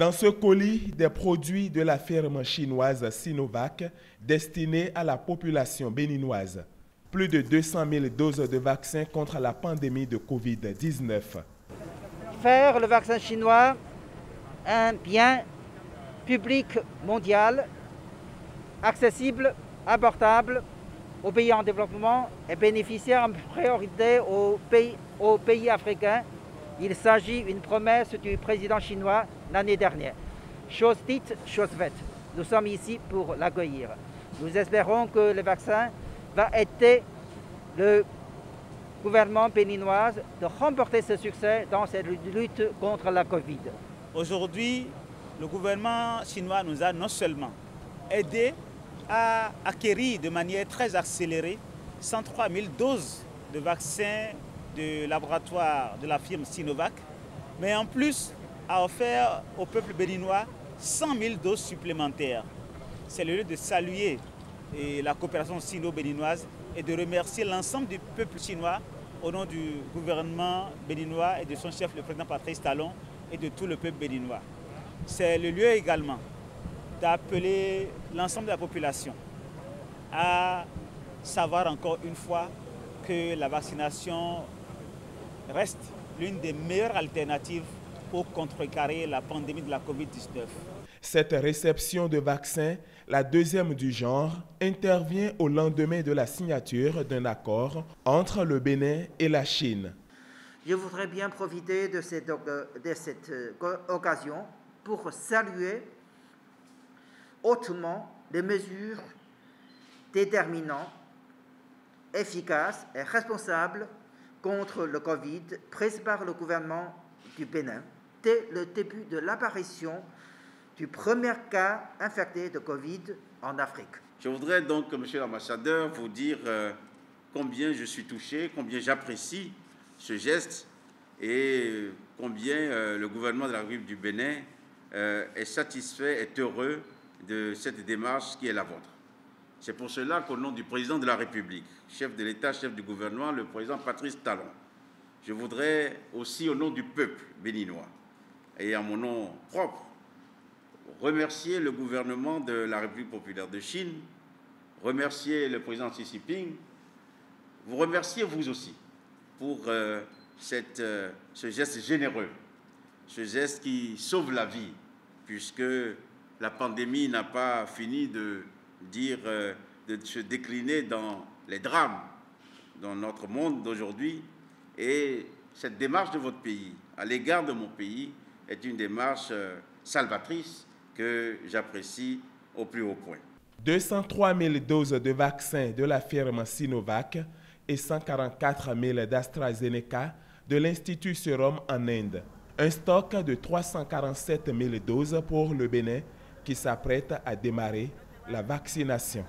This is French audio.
Dans ce colis, des produits de la firme chinoise Sinovac destinés à la population béninoise. Plus de 200 000 doses de vaccins contre la pandémie de Covid-19. Faire le vaccin chinois un bien public mondial, accessible, abordable aux pays en développement et bénéficiaire en priorité aux pays africains. Il s'agit d'une promesse du président chinois l'année dernière. Chose dite, chose faite. Nous sommes ici pour l'accueillir. Nous espérons que le vaccin va aider le gouvernement béninois de remporter ce succès dans cette lutte contre la Covid. Aujourd'hui, le gouvernement chinois nous a non seulement aidés à acquérir de manière très accélérée 103 000 doses de vaccins de laboratoire de la firme Sinovac, mais en plus a offert au peuple béninois 100 000 doses supplémentaires. C'est le lieu de saluer la coopération sino-béninoise et de remercier l'ensemble du peuple chinois au nom du gouvernement béninois et de son chef, le président Patrice Talon, et de tout le peuple béninois. C'est le lieu également d'appeler l'ensemble de la population à savoir encore une fois que la vaccination reste l'une des meilleures alternatives pour contrecarrer la pandémie de la Covid-19. Cette réception de vaccins, la deuxième du genre, intervient au lendemain de la signature d'un accord entre le Bénin et la Chine. Je voudrais bien profiter de cette occasion pour saluer hautement les mesures déterminantes, efficaces et responsables contre le Covid prises par le gouvernement du Bénin dès le début de l'apparition du premier cas infecté de Covid en Afrique. Je voudrais donc, monsieur l'ambassadeur, vous dire combien je suis touché, combien j'apprécie ce geste et combien le gouvernement de la République du Bénin est satisfait, est heureux de cette démarche qui est la vôtre. C'est pour cela qu'au nom du président de la République, chef de l'État, chef du gouvernement, le président Patrice Talon, je voudrais aussi au nom du peuple béninois et à mon nom propre, remercier le gouvernement de la République populaire de Chine, remercier le président Xi Jinping, vous remercier vous aussi pour ce geste généreux, ce geste qui sauve la vie, puisque la pandémie n'a pas fini de se décliner dans les drames dans notre monde d'aujourd'hui. Et cette démarche de votre pays, à l'égard de mon pays, est une démarche salvatrice que j'apprécie au plus haut point. 203 000 doses de vaccins de la firme Sinovac et 144 000 d'AstraZeneca de l'Institut Serum en Inde. Un stock de 347 000 doses pour le Bénin qui s'apprête à démarrer la vaccination.